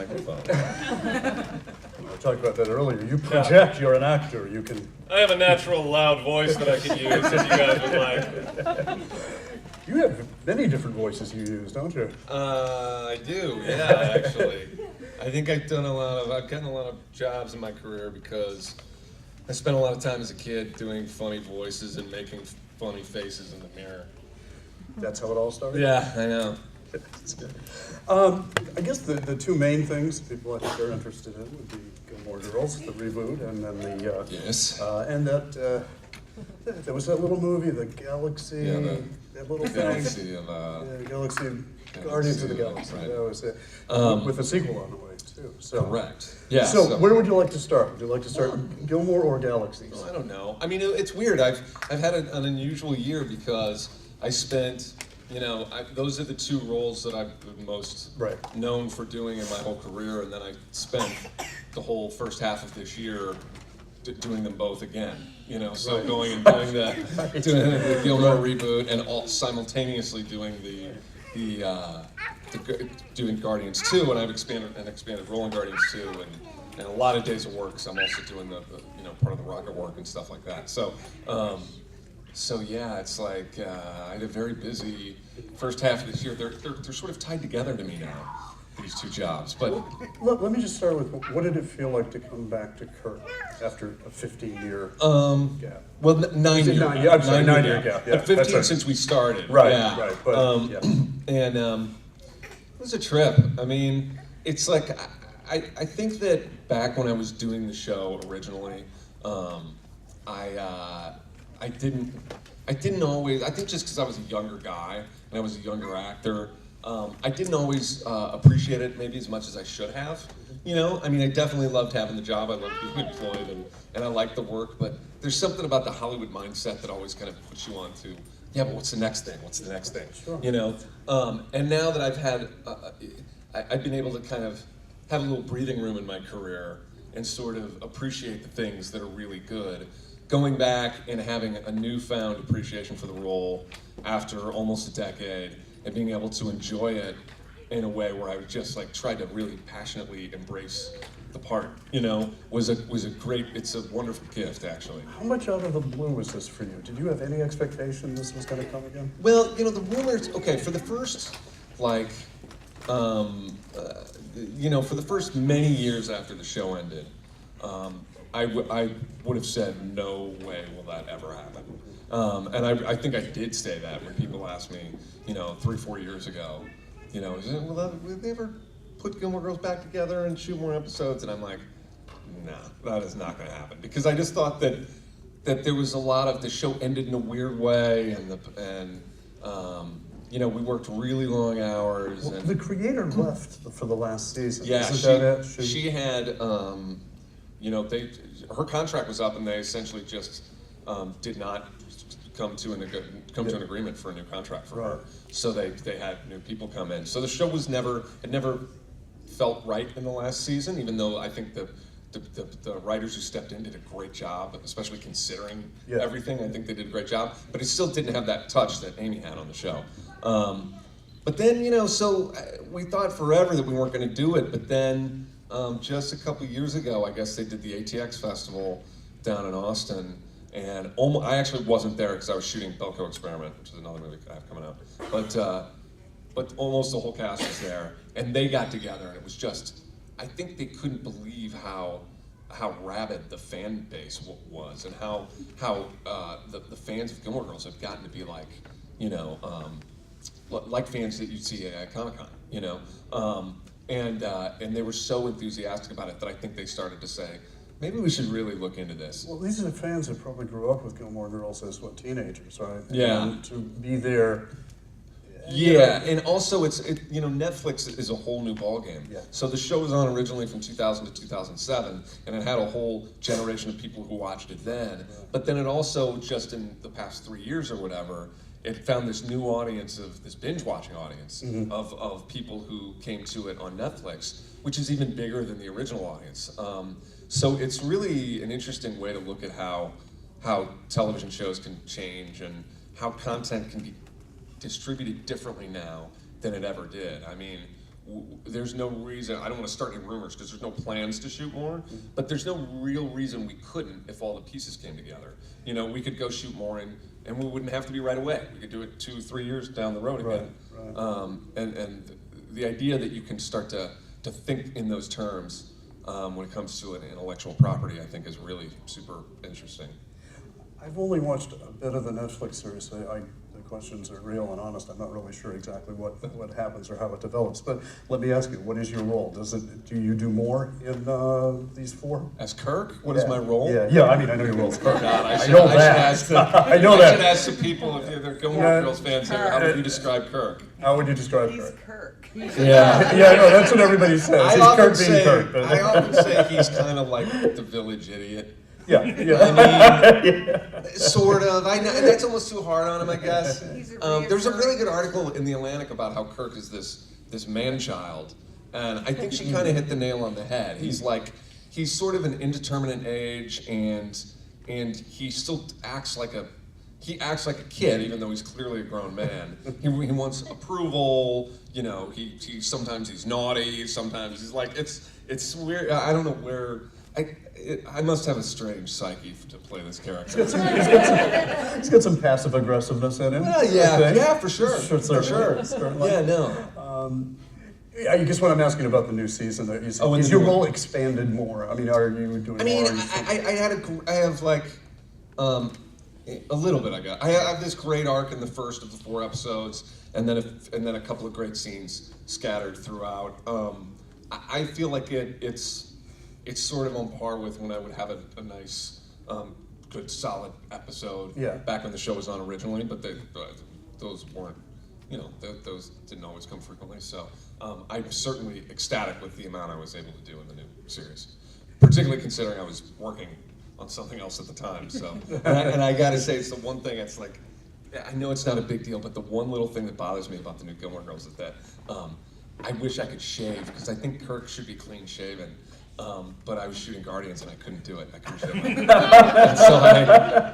microphone. I talked about that earlier. You project, you're an actor. You can. I have a natural loud voice that I can use if you guys would like. You have many different voices you use, don't you? I do, yeah, actually. I think I've gotten a lot of jobs in my career because I spent a lot of time as a kid doing funny voices and making funny faces in the mirror. That's how it all started? Yeah, I know. That's good. I guess the two main things people I think are interested in would be Gilmore Girls, the reboot, and then the Yes. And that there was that little movie, the Galaxy, that little Galaxy thing. of Galaxy Guardians of the Galaxy. Right. That was it. With a sequel on the way too. So. Correct. Yeah. So where would you like to start? Would you like to start Gilmore or Galaxies? Well, I don't know. I mean, it's weird. I've had an unusual year because I spent. Those are the two roles that I've been most known for doing in my whole career, and then I spent the whole first half of this year doing them both again. Going and doing the Gilmore reboot, and simultaneously doing doing Guardians 2, and I've expanded role in Guardians 2, and a lot of days of work. So I'm also doing the part of the rocket work and stuff like that. So yeah, it's like I had a very busy first half of this year. They're sort of tied together to me now, these two jobs. But let me just start with, what did it feel like to come back to Kirk after a 15-year gap? Well, 9 years. I'm sorry, 9-year gap. Yeah, but 15 since we started. Right, yeah. right. But, And it was a trip. I mean, it's like I think that back when I was doing the show originally, I didn't always, I think just because I was a younger guy and I was a younger actor, I didn't always appreciate it maybe as much as I should have. I mean, I definitely loved having the job, I loved being employed, and I liked the work, but there's something about the Hollywood mindset that always kind of puts you on to, yeah, but what's the next thing? What's the next thing? Sure. And now that I've had, I've been able to kind of have a little breathing room in my career and sort of appreciate the things that are really good. Going back and having a newfound appreciation for the role after almost a decade and being able to enjoy it in a way where I was just like tried to really passionately embrace the part, was a great, it's a wonderful gift actually. How much out of the blue was this for you? Did you have any expectation this was going to come again? Well, the rumors, okay, for the first, for the first many years after the show ended, I would have said, no way will that ever happen. And I think I did say that when people asked me, 3-4 years ago, will they ever put Gilmore Girls back together and shoot more episodes? And I'm like, no, that is not going to happen. Because I just thought that there was a lot of, the show ended in a weird way, and we worked really long hours. Well, the creator left for the last season. Yeah, she had, her contract was up, and they essentially just did not come to an agreement for a new contract for her. So they had new people come in. So the show it never felt right in the last season, even though I think the writers who stepped in did a great job, especially considering everything. I think they did a great job, but it still didn't have that touch that Amy had on the show. But then, so we thought forever that we weren't going to do it, but then just a couple years ago, I guess they did the ATX Festival down in Austin, and I actually wasn't there because I was shooting Belko Experiment, which is another movie I have coming out. But almost the whole cast was there, and they got together, and it was just, I think they couldn't believe how rabid the fan base was, and how the fans of Gilmore Girls have gotten to be like, like fans that you'd see at Comic-Con, and they were so enthusiastic about it that I think they started to say, maybe we should really look into this. Well, these are the fans that probably grew up with Gilmore Girls as teenagers, right? Yeah. And to be there. Yeah, and also Netflix is a whole new ballgame. Yeah. So the show was on originally from 2000 to 2007, and it had a whole generation of people who watched it then. Yeah. But then it also, just in the past 3 years or whatever, it found this new audience this binge-watching audience of people who came to it on Netflix, which is even bigger than the original audience. So it's really an interesting way to look at how television shows can change and how content can be distributed differently now than it ever did. I mean, there's no reason, I don't want to start any rumors because there's no plans to shoot more, but there's no real reason we couldn't if all the pieces came together. You know, we could go shoot more and we wouldn't have to be right away. We could do it 2-3 years down the road again. Right. And the idea that you can start to think in those terms when it comes to an intellectual property, I think is really super interesting. I've only watched a bit of the Netflix series. The questions are real and honest. I'm not really sure exactly what happens or how it develops. But let me ask you, what is your role? Do you do more in these 4? As Kirk, what is my role? Yeah. I mean, I know your role is Kirk. God, I know that. I know that. I should ask the people if they're Gilmore Girls fans. How would you describe Kirk? How would you describe He's Kirk? Kirk. Yeah. No, that's what everybody says. He's Kirk being Kirk. I often say he's kind of like the village idiot. Yeah. I mean, sort of. I know that's almost too hard on him, I guess. There's a really good article in the Atlantic about how Kirk is this man-child, and I think she kind of hit the nail on the head. He's sort of an indeterminate age, and he still acts like a kid, even though he's clearly a grown man. He wants approval. You know, he sometimes he's naughty. Sometimes he's like it's weird. I don't know where. I must have a strange psyche to play this character. He's got some passive aggressiveness in him. Well, yeah, for sure. Certainly. Yeah, no. I guess what I'm asking about the new season, is your role expanded more? I mean, are you doing more? I mean, I have like a little bit. I have this great arc in the first of the 4 episodes, and then a couple of great scenes scattered throughout. I feel like it's sort of on par with when I would have a nice, good, solid episode back when the show was on originally, but those weren't, those didn't always come frequently. So I'm certainly ecstatic with the amount I was able to do in the new series, particularly considering I was working on something else at the time. So, and I gotta say, it's the one thing. It's like, I know it's not a big deal, but the one little thing that bothers me about the new Gilmore Girls is that I wish I could shave, because I think Kirk should be clean shaven. But I was shooting Guardians and I couldn't do it. I couldn't shave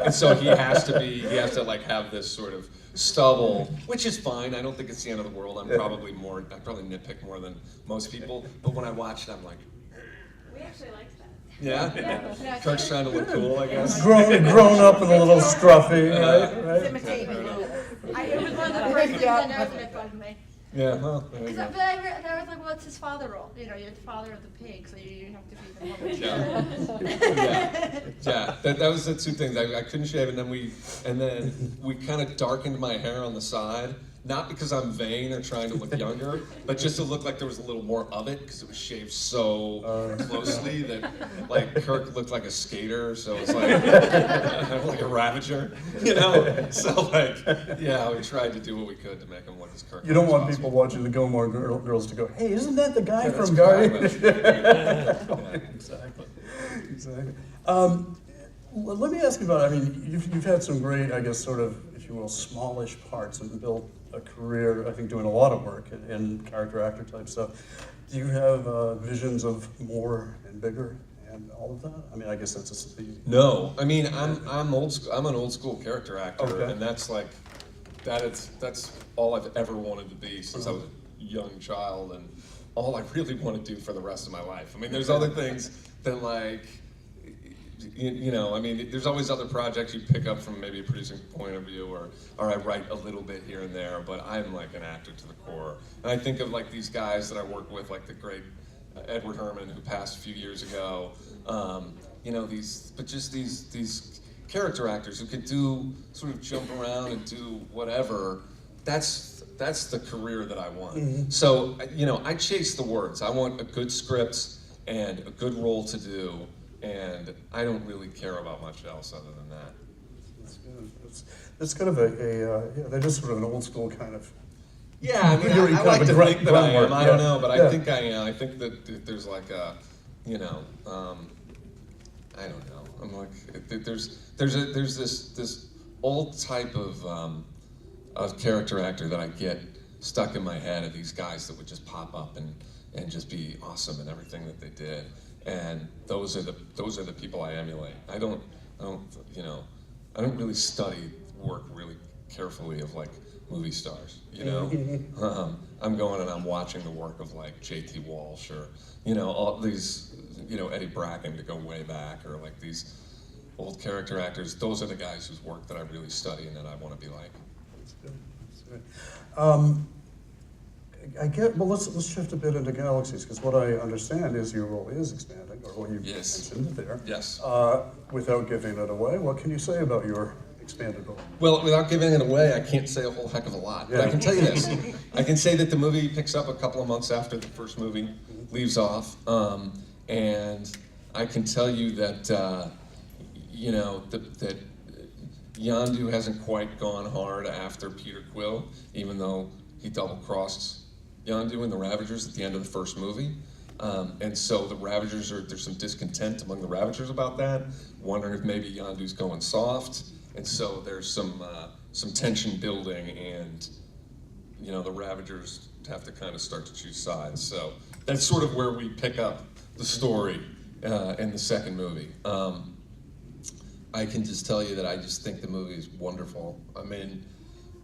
and so he has to like have this sort of stubble, which is fine. I don't think it's the end of the world. I probably nitpick more than most people. But when I watched it, I'm like, we actually liked that. Yeah? Kirk's trying to look cool, I guess. Grown up and a little scruffy, right? It's imitating me. It was one of the first things I noticed that bugged me. Yeah, well, there you But go. I was like, well, it's his father role. You're the father of the pig, so you have to be the mother. Yeah. That was the 2 things. I couldn't shave, and then we kind of darkened my hair on the side. Not because I'm vain or trying to look younger, but just to look like there was a little more of it, because it was shaved so closely that, like, Kirk looked like a skater, so it's like, like a Ravager, So, like, yeah, we tried to do what we could to make him look as Kirk. You don't as want possible. people watching the Gilmore Girls to go, hey, isn't that the guy That's from Guardians? Exactly. Let me ask you about, I mean, you've had some great, I guess, sort of, if you will, smallish parts and built a career, I think, doing a lot of work in character actor type stuff. Do you have visions of more and bigger and all of that? I mean, I guess that's No, I mean, I'm old school. I'm an old school character actor, Okay. and that's like, that's all I've ever wanted to be since I was a young child, and all I really want to do for the rest of my life. I mean, there's other things that, like, I mean, there's always other projects you pick up from maybe a producing point of view, or I write a little bit here and there, but I'm like an actor to the core. And I think of like these guys that I work with, like the great Edward Herman, who passed a few years ago. These character actors who could do sort of jump around and do whatever. That's the career that I want. Mm-hmm. So I chase the words. I want a good script and a good role to do. And I don't really care about much else other than that. That's good. That's kind of that is sort of an old school kind of. Yeah, I mean, You're I kind like of a to think that I am. groundwork, I don't yeah. know, but Yeah. I think I am. I think that there's like a, I don't know. I'm like, there's this old type of character actor that I get stuck in my head of these guys that would just pop up and just be awesome in everything that they did. And those are the people I emulate. I don't really study work really carefully of like movie stars, you know? I'm going and I'm watching the work of like J.T. Walsh or, you know, all these, you know, Eddie Bracken to go way back, or like these old character actors. Those are the guys whose work that I really study and that I want to be like. That's good. That's good. Well, let's shift a bit into Galaxies, because what I understand is your role is expanding, or what you mentioned it there. Yes. Without giving it away, what can you say about your expanded role? Well, without giving it away, I can't say a whole heck of a lot. But I can tell you this. I can say that the movie picks up a couple of months after the first movie leaves off. And I can tell you that, you know, that Yondu hasn't quite gone hard after Peter Quill, even though he double-crossed Yondu and the Ravagers at the end of the first movie. And so the Ravagers there's some discontent among the Ravagers about that, wondering if maybe Yondu's going soft. And so there's some tension building, and, you know, the Ravagers have to kind of start to choose sides. So that's sort of where we pick up the story in the second movie. I can just tell you that I just think the movie is wonderful. I mean,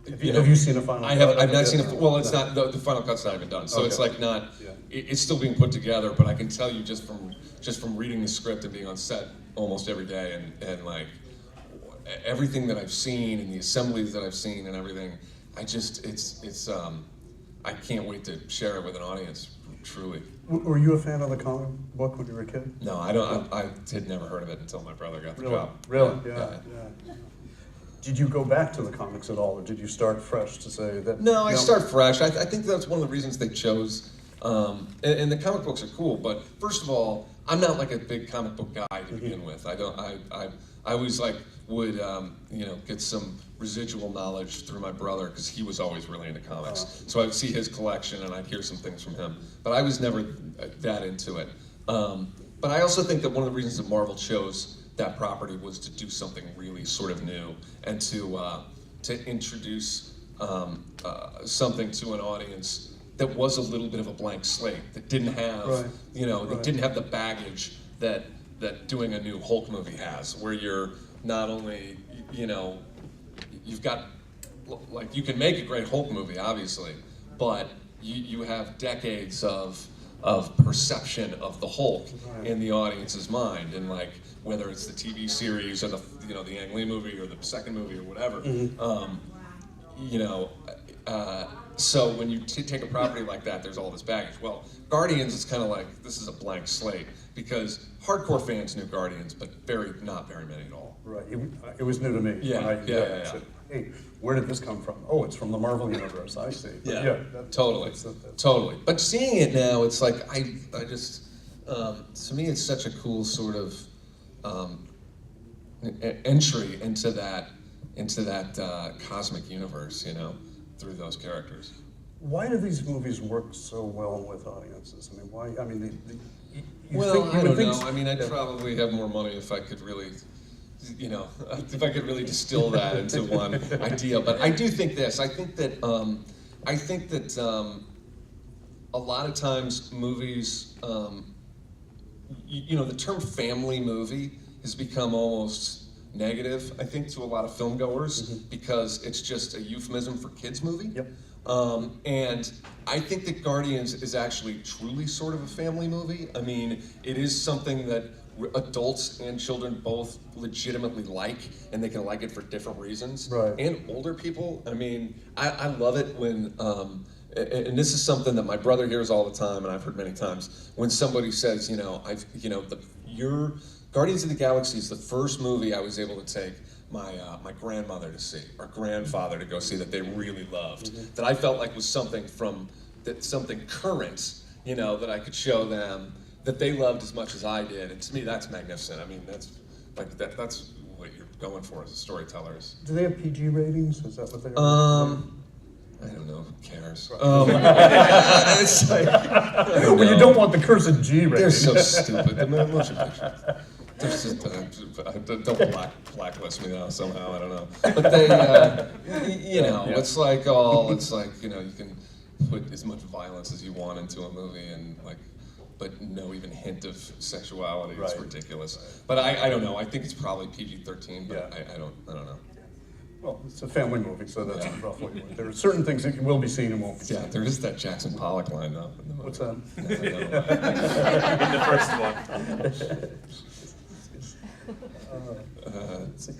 have you seen a final cut? I've not seen it. Well, it's not, the final cut's not even done. So it's like not, it's still being put together, but I can tell you just from reading the script and being on set almost every day and like everything that I've seen and the assemblies that I've seen and everything, I can't wait to share it with an audience, truly. Were you a fan of the comic book when you were a kid? No, I had never heard of it until my brother got the Really? job. Really? Yeah. Did you go back to the comics at all, or did you start fresh to say that? No, I start fresh. I think that's one of the reasons they chose. And the comic books are cool, but first of all, I'm not like a big comic book guy to begin with. I always like would you know, get some residual knowledge through my brother, because he was always really into comics. So I'd see his collection and I'd hear some things from him, but I was never that into it. But I also think that one of the reasons that Marvel chose that property was to do something really sort of new, and to introduce something to an audience that was a little bit of a blank slate, that didn't have, you know, that didn't have the baggage that doing a new Hulk movie has, where you're not only, you know, you've got, like, you can make a great Hulk movie, obviously, but you have decades of perception of the Hulk in the audience's mind, and like, whether it's the TV series or the, you know, the Ang Lee movie or the second movie or whatever, you know, so when you take a property like that, there's all this baggage. Well, Guardians is kind of like, this is a blank slate, because hardcore fans knew Guardians, but not very many at all. Right, it was new to me. Yeah. Said, hey, where did this come from? Oh, it's from the Marvel Universe, I see. But Totally. Totally. But seeing it now, it's like, I just, to me, it's such a cool sort of entry into that cosmic universe, you know, through those characters. Why do these movies work so well with audiences? I mean, why? I mean, I don't know. I mean, I'd probably have more money if I could really, you know, if I could really distill that into one idea. But I do think this. I think that a lot of times movies, you know, the term family movie has become almost negative, I think, to a lot of film goers, because it's just a euphemism for kids movie. Yep. And I think that Guardians is actually truly sort of a family movie. I mean, it is something that adults and children both legitimately like, and they can like it for different reasons. Right. And older people, I mean, I love it when, and this is something that my brother hears all the time, and I've heard many times, when somebody says, you know, your Guardians of the Galaxy is the first movie I was able to take my grandmother to see, or grandfather to go see, that they really loved, that I felt like was something something current, you know, that I could show them that they loved as much as I did. And to me, that's magnificent. I mean, that's like that's what you're going for as a storyteller. Do they have PG ratings? Is that what they are? I don't know. Who cares? It's like, well, you don't want the cursed G rating. They're so stupid. The motion pictures. Don't blacklist me now somehow. I don't know. But they, you know, it's like, you know, you can put as much violence as you want into a movie, and like, but no even hint of sexuality. It's ridiculous. But I don't know. I think it's probably PG-13. But I don't know. Well, it's a family movie, so that's roughly what. There are certain things that will be seen and won't be seen. Yeah, there is that Jackson Pollock line though in the movie. What's that? In the first one. Let's see.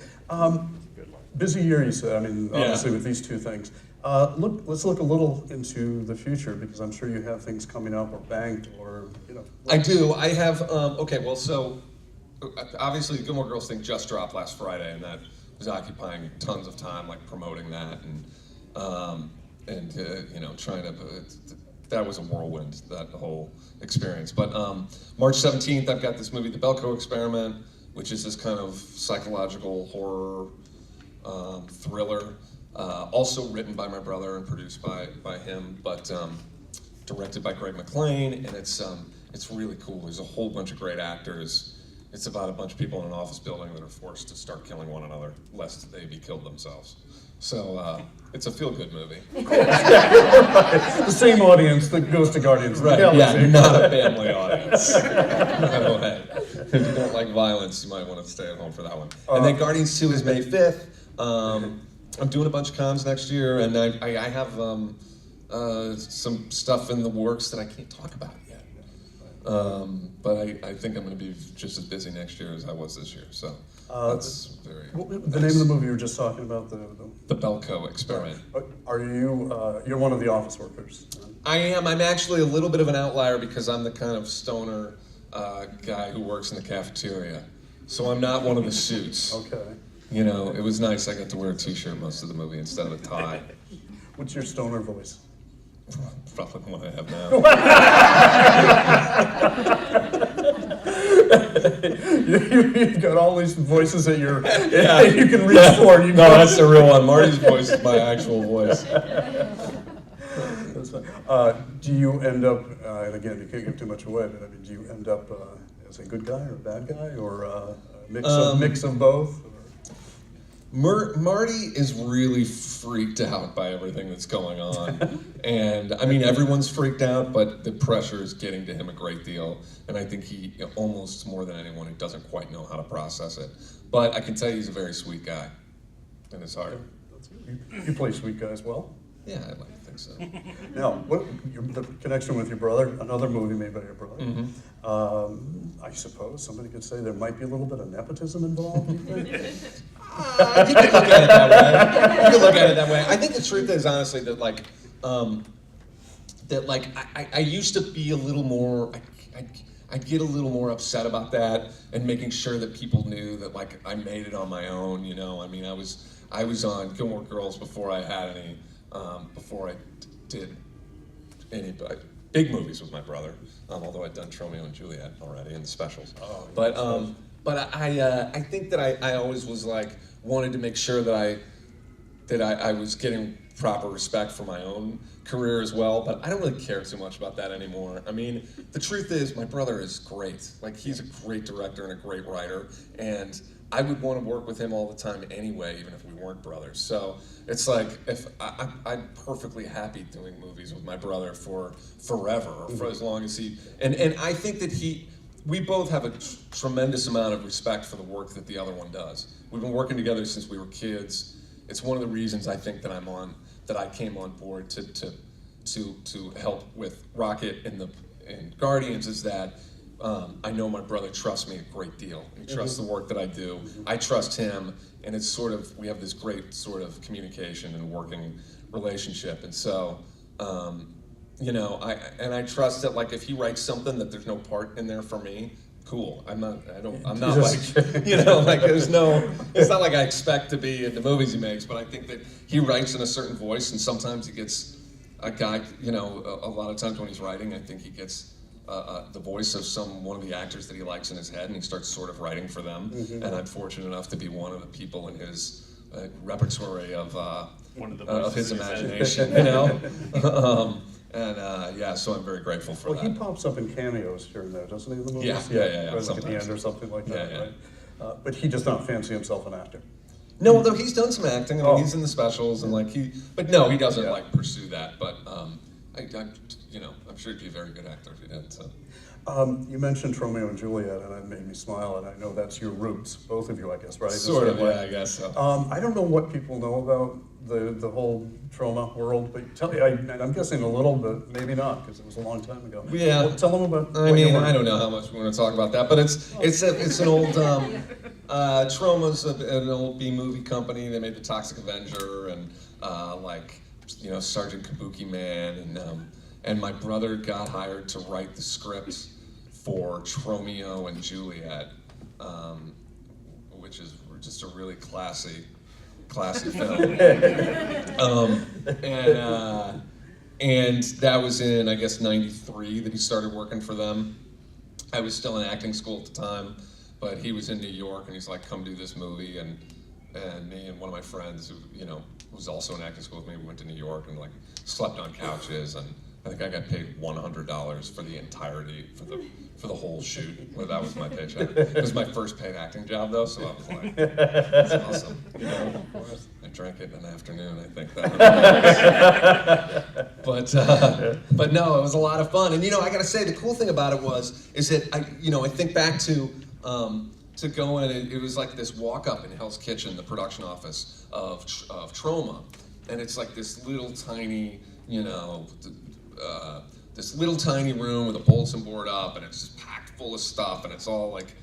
Busy year, you said. I mean, obviously with these two things. Let's look a little into the future, because I'm sure you have things coming up or banked or, you know. I do. I have. Okay. Well, so obviously, the Gilmore Girls thing just dropped last Friday, and that was occupying tons of time, like promoting that and you know, trying to. That was a whirlwind, that whole experience. But March 17th, I've got this movie, The Belko Experiment, which is this kind of psychological horror thriller, also written by my brother and produced by him, but directed by Greg McLean, and it's really cool. There's a whole bunch of great actors. It's about a bunch of people in an office building that are forced to start killing one another, lest they be killed themselves. So it's a feel-good movie. The same audience that goes to Guardians of the Right, Galaxy. yeah, not a family audience. No way. If you don't like violence, you might want to stay at home for that one. And then Guardians 2 is May 5th. I'm doing a bunch of cons next year, and I have some stuff in the works that I can't talk about yet. But I think I'm going to be just as busy next year as I was this year. So that's very. The name of the movie you were just talking about, The Belko Experiment. Are you? You're one of the office workers. I am. I'm actually a little bit of an outlier because I'm the kind of stoner guy who works in the cafeteria. So I'm not one of the suits. Okay. You know, it was nice. I got to wear a t-shirt most of the movie instead of a tie. What's your stoner voice? Probably the one I have now. You've got all these voices that you can reach for. No, that's the real one. Marty's voice is my actual voice. That's fine. Do you end up, and again, you can't give too much away, but I mean, do you end up as a good guy or a bad guy, or a mix of both? Marty is really freaked out by everything that's going on. And I mean, everyone's freaked out, but the pressure is getting to him a great deal. And I think he, almost more than anyone, he doesn't quite know how to process it. But I can tell you he's a very sweet guy in his heart. You play sweet guys well. Yeah, I'd like to think so. Now, the connection with your brother, another movie made by your brother. Mm-hmm. I suppose somebody could say there might be a little bit of nepotism involved. You think? You could look at it that way. You could look at it that way. I think the truth is honestly that I used to be a little more. I'd get a little more upset about that and making sure that people knew that like I made it on my own. You know, I mean, I was on Gilmore Girls before I had any. Before I did any big movies with my brother, although I'd done Romeo and Juliet already in the specials. Oh, but I think that I always was like wanted to make sure that I was getting proper respect for my own career as well, but I don't really care too much about that anymore. I mean, the truth is my brother is great. Like, he's a great director and a great writer, and I would want to work with him all the time anyway, even if we weren't brothers. So it's like, if I'm perfectly happy doing movies with my brother for forever, or for as long as he, and I think that we both have a tremendous amount of respect for the work that the other one does. We've been working together since we were kids. It's one of the reasons I think that I came on board to help with Rocket and Guardians, is that I know my brother trusts me a great deal. He trusts the work that I do. I trust him, and it's sort of, we have this great sort of communication and working relationship. And so, you know, I trust that, like, if he writes something that there's no part in there for me, cool. I'm not like, you know, like it's not like I expect to be in the movies he makes, but I think that he writes in a certain voice, and sometimes he gets a guy, you know, a lot of times when he's writing, I think he gets the voice of one of the actors that he likes in his head, and he starts sort of writing for them. And I'm fortunate enough to be one of the people in his repertory of his imagination, you know. Yeah, so I'm very grateful for that. Well, he pops up in cameos here and there, doesn't he, in the movies? Yeah. Like at the end or something like that, Yeah. right? But he does not fancy himself an actor. No, though he's done some acting. I mean, he's in the specials, and like but no, he doesn't like pursue that. But you know, I'm sure he'd be a very good actor if he did. So. You mentioned Romeo and Juliet, and it made me smile, and I know that's your roots, both of you, I guess, right? Sort of, Like- yeah, I guess so. I don't know what people know about the whole trauma world, but tell me, and I'm guessing a little, but maybe not, because it was a long time ago. Yeah. Well, tell them about. I mean, I don't know how much we want to talk about that, but it's an old Troma's an old B movie company. They made the Toxic Avenger and Sergeant Kabuki Man, and my brother got hired to write the script for Tromeo and Juliet, which is just a really classy film. And that was in, I guess, '93 that he started working for them. I was still in acting school at the time, but he was in New York, and he's like, come do this movie, and me and one of my friends who, was also in acting school with me, we went to New York and like slept on couches, and I think I got paid $100 for the entirety, for the whole shoot. Well, that was my paycheck. It was my first paid acting job though, so I was like, that's awesome. I drank it in an afternoon, I think that was. But no, it was a lot of fun. And I gotta say, the cool thing about it is that I think back to go in, it was like this walk up in Hell's Kitchen, the production office of Troma. And it's like this little tiny, this little tiny room with a bulletin board up, and it's just packed full of stuff, and it's all like,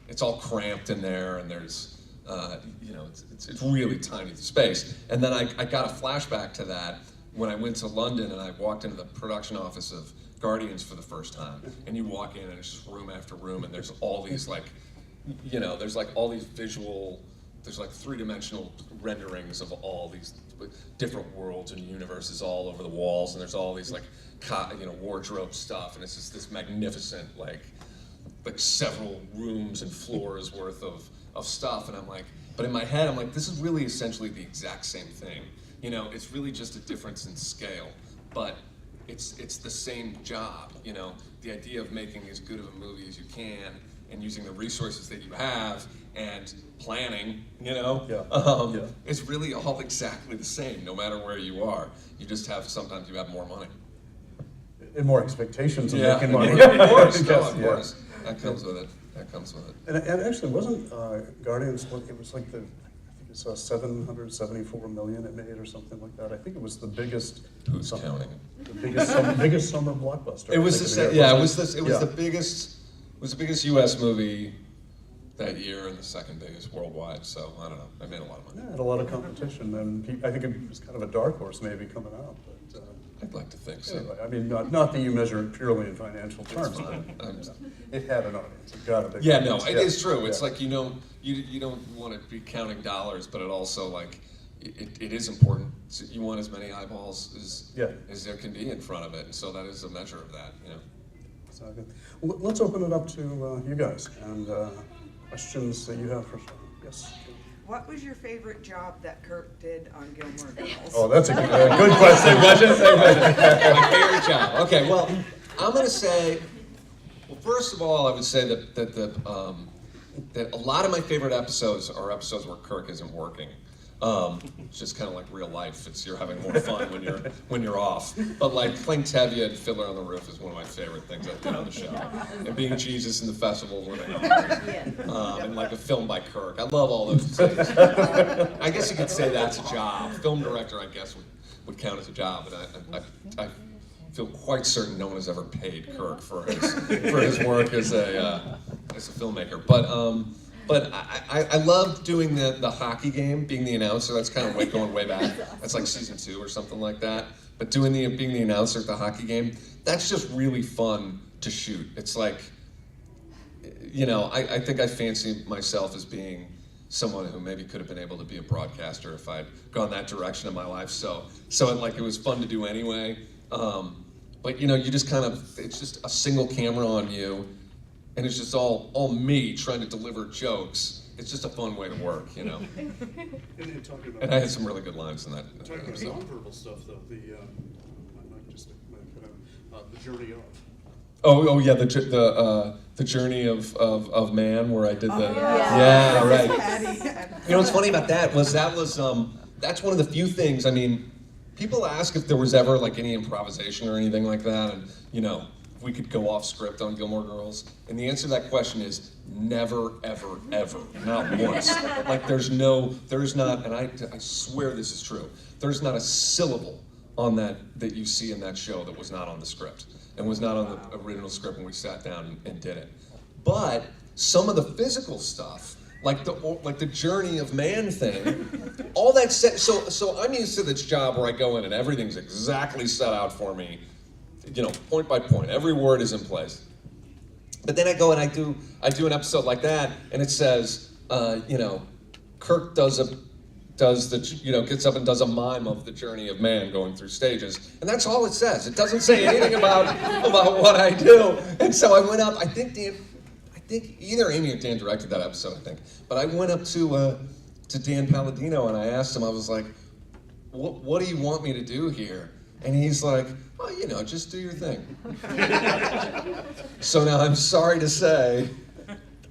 it's all cramped in there, and there's, it's really tiny space. And then I got a flashback to that when I went to London and I walked into the production office of Guardians for the first time, and you walk in and it's just room after room, and there's all these like, there's like all these there's like three-dimensional renderings of all these different worlds and universes all over the walls, and there's all these like, wardrobe stuff, and it's just this magnificent like several rooms and floors worth of stuff, and I'm like, but in my head I'm like, this is really essentially the exact same thing. It's really just a difference in scale, but it's the same job. The idea of making as good of a movie as you can and using the resources that you have and planning, it's really all exactly the same no matter where you are. You just sometimes you have more money. And more expectations of Yeah, making money. of course, Yes, of yeah. course. That comes with it. And actually, wasn't Guardians, it was like I think it's 774 million it made or something like that. I think it was the biggest. Who's counting? The biggest summer blockbuster. It was the biggest U.S. movie that year and the second biggest worldwide. So I don't know. I made a lot of money. Yeah, it had a lot of competition, and I think it was kind of a dark horse maybe coming out. But I'd like to think so. anyway, I mean, not that you measure it purely in financial terms, but it had an audience. It got a big Yeah, no, audience. it is true. It's Yeah. like you don't want to be counting dollars, but it also like it is important. You want as many eyeballs as there can be in front of it, and so that is a measure of that. So good. Well, let's open it up to you guys and questions that you have for Sean. Yes. What was your favorite job that Kirk did on Gilmore Girls? Oh, that's a good question. My favorite job. Okay, well, I'm gonna say. Well, first of all, I would say that a lot of my favorite episodes are episodes where Kirk isn't working. It's just kind of like real life. You're having more fun when you're off. But like playing Tevye and Fiddler on the Roof is one of my favorite things I did on the show. And being Jesus in the festival when they and like a film by Kirk. I love all those things. I guess you could say that's a job. Film director, I guess, would count as a job. And I feel quite certain no one has ever paid Kirk for his work as a filmmaker. But I loved doing the hockey game, being the announcer. That's kind of going way back. That's like season 2 or something like that. But being the announcer at the hockey game, that's just really fun to shoot. It's like, I think I fancy myself as being someone who maybe could have been able to be a broadcaster if I'd gone that direction in my life. So it was fun to do anyway. But you just it's just a single camera on you. And it's just all me trying to deliver jokes. It's just a fun way to work, And And I had some really good lines in that. talking about the nonverbal stuff, though, the journey of. Oh yeah, the journey of man, where I did the right. What's funny about that was that's one of the few things. I mean, people ask if there was ever like any improvisation or anything like that, and we could go off script on Gilmore Girls? And the answer to that question is never, ever, ever, not once. Like there is not, and I swear this is true, there's not a syllable on that you see in that show that was not on the script and was not on the original script when we sat down and did it. But some of the physical stuff, like the journey of man thing, all that set, so I'm used to this job where I go in and everything's exactly set out for me, point by point. Every word is in place. But then I go and I do an episode like that, and it says, Kirk gets up and does a mime of the journey of man going through stages, and that's all it says. It doesn't say anything about what I do. And so I went up. I think either Amy or Dan directed that episode. I think, but I went up to Dan Palladino and I asked him. I was like, "What do you want me to do here?" And he's like, "Oh, just do your thing." So now I'm sorry to say,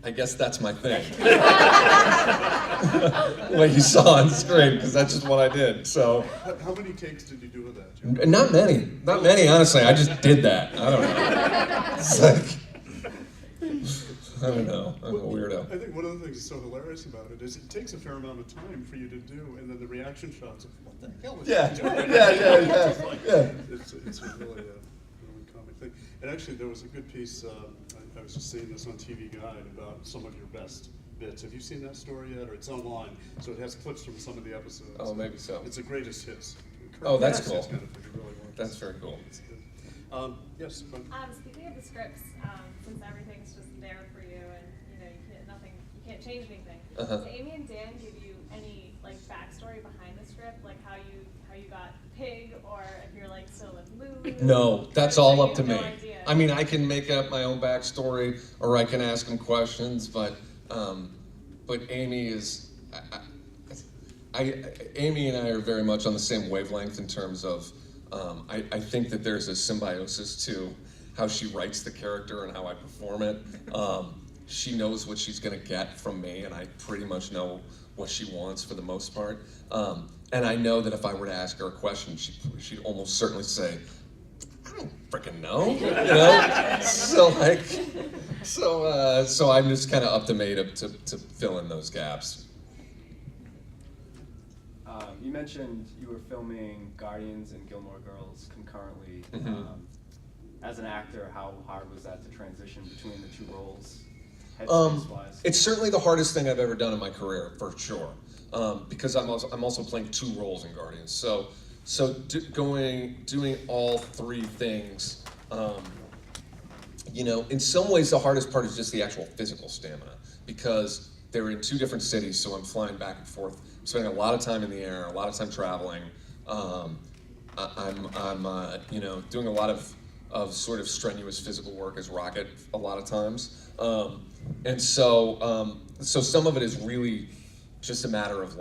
I guess that's my thing. What you saw on screen, because that's just what I did. So. How many takes did you do with that, Joe? Not many, honestly. I just did that. I don't know. It's like, I don't know. I'm a weirdo. I think one of the things that's so hilarious about it is it takes a fair amount of time for you to do, and then the reaction shots of what the hell is Yeah, he doing? yeah. It's a really comic thing. And actually, there was a good piece. I was just seeing this on TV Guide about some of your best bits. Have you seen that story yet? Or it's online, so it has clips from some of the episodes. Oh, maybe so. It's the greatest hits. Oh, that's Greatest cool. hits kind of thing. It really was. That's very cool. It's good. Yes, go ahead. Speaking of the scripts, since everything's just there for you, and you can't change anything. Did Amy and Dan give you any backstory behind the script, like how you got Pig, or if you're still with Lou? No, that's all up to me. No idea. I mean, I can make up my own backstory, or I can ask them questions, but Amy is, Amy and I are very much on the same wavelength in terms of, I think that there's a symbiosis to how she writes the character and how I perform it. She knows what she's gonna get from me, and I pretty much know what she wants for the most part. And I know that if I were to ask her a question, she'd almost certainly say, "I don't freaking know," So I'm just kind of up to me to fill in those gaps. You mentioned you were filming Guardians and Gilmore Girls concurrently. As an actor, how hard was that to transition between the two roles, headspace-wise? It's certainly the hardest thing I've ever done in my career, for sure. Because I'm also playing two roles in Guardians. So doing all three things, in some ways the hardest part is just the actual physical stamina, because they're in two different cities, so I'm flying back and forth. I'm spending a lot of time in the air, a lot of time traveling. I'm doing a lot of sort of strenuous physical work as Rocket a lot of times. And so some of it is really just a matter of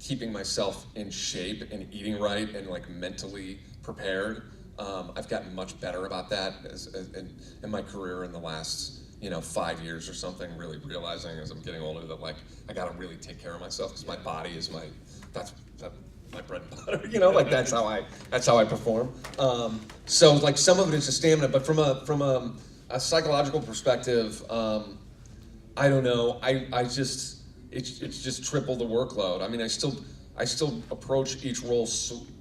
keeping myself in shape and eating right and mentally prepared. I've gotten much better about that in my career in the last 5 years or something, really realizing as I'm getting older that I gotta really take care of myself, because my body is my bread and butter, that's how I perform. So some of it is just stamina, but from a psychological perspective, I don't know. It's just triple the workload. I mean, I still approach each role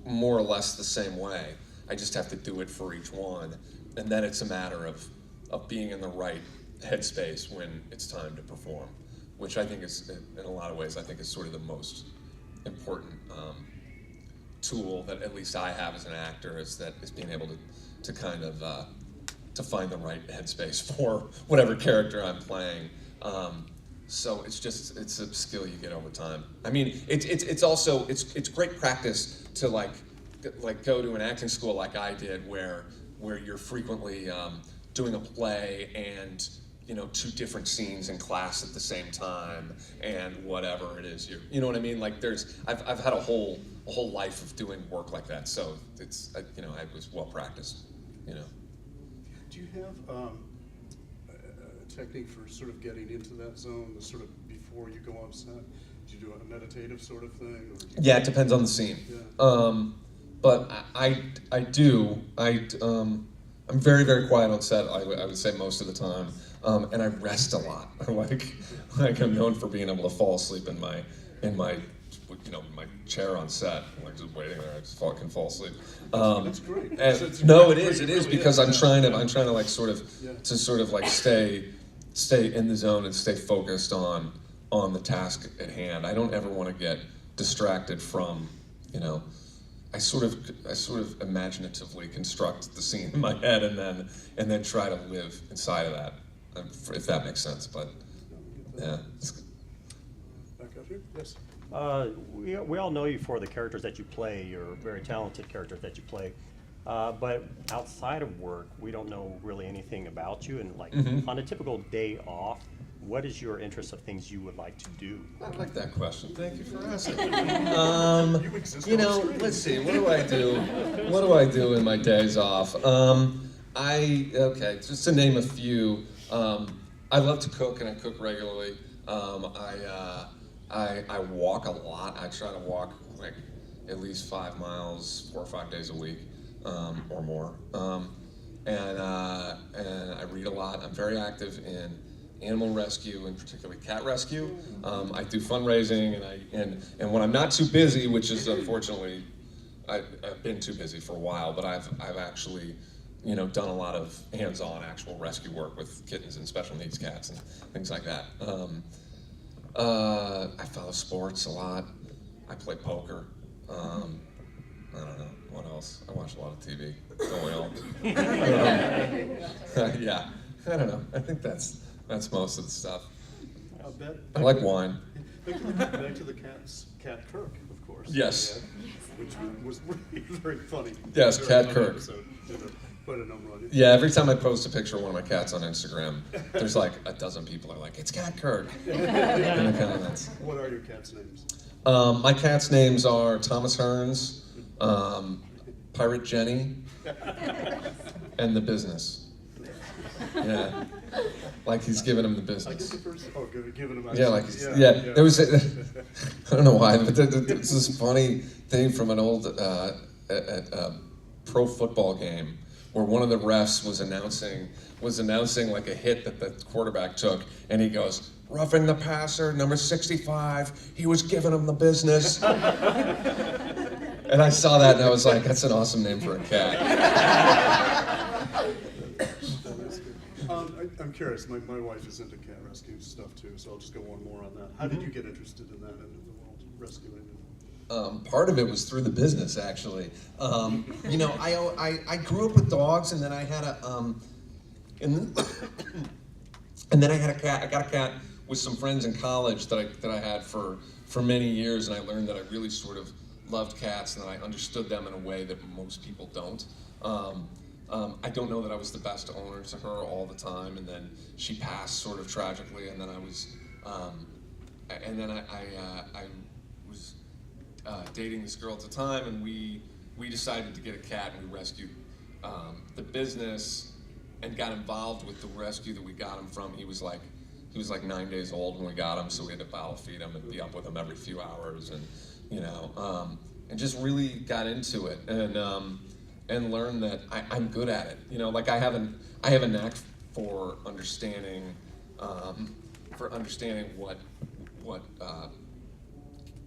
more or less the same way. I just have to do it for each one, and then it's a matter of being in the right headspace when it's time to perform, which I think is, in a lot of ways, is sort of the most important tool that at least I have as an actor, is being able to kind of to find the right headspace for whatever character I'm playing. So it's a skill you get over time. I mean, it's also great practice to go to an acting school like I did, where you're frequently doing a play and two different scenes in class at the same time, and whatever it is, you know what I mean? I've had a whole life of doing work like that, so it's I was well practiced, Do you have a technique for sort of getting into that zone, the sort of before you go on set? Do you do a meditative sort of thing? Or Yeah, it depends on the scene. Yeah. But I do. I'm very, very quiet on set. I would say most of the time, and I rest a lot. like I'm known for being able to fall asleep in my my chair on set, like just waiting there. I just can fall asleep. That's great. And, no, it is because I'm trying to like sort of like stay in the zone and stay focused on the task at hand. I don't ever want to get distracted from, I sort of imaginatively construct the scene in my head and then try to live inside of that, if that makes sense. But yeah. Back up here, yes. We all know you for the characters that you play. You're very talented characters that you play. But outside of work, we don't know really anything about you. And like on a typical day off, what is your interest of things you would like to do? I like that question. Thank you for asking. You Let's see. What do I do? What do I do in my days off? Just to name a few. I love to cook, and I cook regularly. I walk a lot. I try to walk like at least 5 miles 4 or 5 days a week, or more. And I read a lot. I'm very active in animal rescue, and particularly cat rescue. I do fundraising, and when I'm not too busy, which is unfortunately, I've been too busy for a while, but I've actually done a lot of hands-on actual rescue work with kittens and special needs cats and things like that. I follow sports a lot. I play poker. I don't know, what else? I watch a lot of TV, don't we all? Yeah, I don't know. I think that's most of the stuff. I like wine. Back to the Cat Kirk, of course. Yes. Which was really very funny. Yes, Cat Kirk. Quite a number on it. Yeah, every time I post a picture of one of my cats on Instagram, there's like a dozen people are like, "It's Cat Kirk" in the comments. What are your cats' names? My cats' names are Thomas Hearns, Pirate Jenny, and the Business. Yeah, like he's giving him the I get business. the first. Oh, giving them. Yeah, like there was I don't know why, but there's this funny thing from an old pro football game where one of the refs was announcing like a hit that the quarterback took, and he goes, "Roughing the passer, number 65. He was giving him the business." And I saw that, and I was like, "That's an awesome name for a cat." I'm curious. My wife is into cat rescue stuff too, so I'll just go one more on that. How did you get interested in that end of the world, rescuing? Part of it was through the business, actually. I grew up with dogs, and then I had and then I had a cat. I got a cat with some friends in college that I had for many years, and I learned that I really sort of loved cats, and that I understood them in a way that most people don't. I don't know that I was the best owner to her all the time, and then she passed sort of tragically, and then I was, I was dating this girl at the time, and we decided to get a cat, and we rescued the business and got involved with the rescue that we got him from. He was like 9 days old when we got him, so we had to bottle feed him and be up with him every few hours, and and just really got into it, and learned that I'm good at it. Like I have a knack for understanding what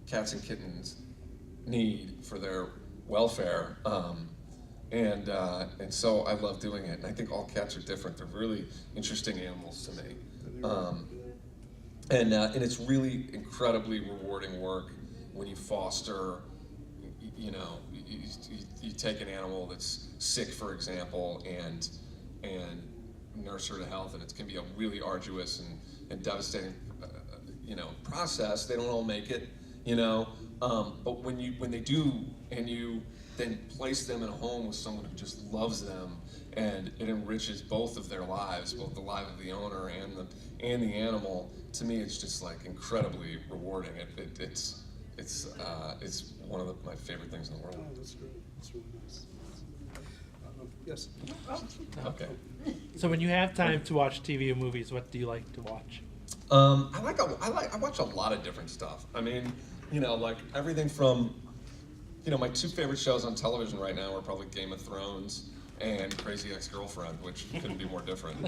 cats and kittens need for their welfare, and so I love doing it. And I think all cats are different. They're really interesting animals to me, and it's really incredibly rewarding work when you foster. You take an animal that's sick, for example, and nurse her to health, and it can be a really arduous and devastating process. They don't all make it, but when they do, and you then place them in a home with someone who just loves them, and it enriches both of their lives, both the life of the owner and the animal. To me, it's just like incredibly rewarding. It's one of my favorite things in the world. Oh, that's great. That's really nice. Yes. Okay. So when you have time to watch TV or movies, what do you like to watch? I watch a lot of different stuff. I mean, like everything from, my two favorite shows on television right now are probably Game of Thrones and Crazy Ex-Girlfriend, which couldn't be more different.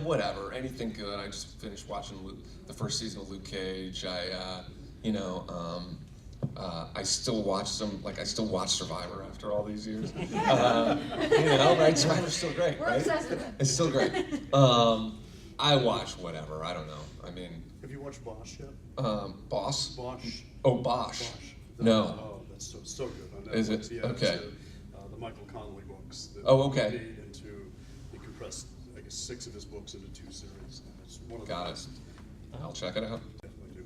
Whatever, anything good. I just finished watching the first season of Luke Cage. I still watch I still watch Survivor after all these years. Right? Survivor's still great, We're right? obsessed with it. It's still great. I watch whatever, I don't know. I mean, Have you watched Bosch yet? Boss? Bosch. Oh, Bosch. Bosch. No. Oh, that's so good on Netflix. Is it? Yeah, Okay. It's, the Michael Connelly books. That Oh, okay. were made into, he compressed, I guess, 6 of his books into 2 series. And it's one of the Got it. best. I'll check it out. Definitely do.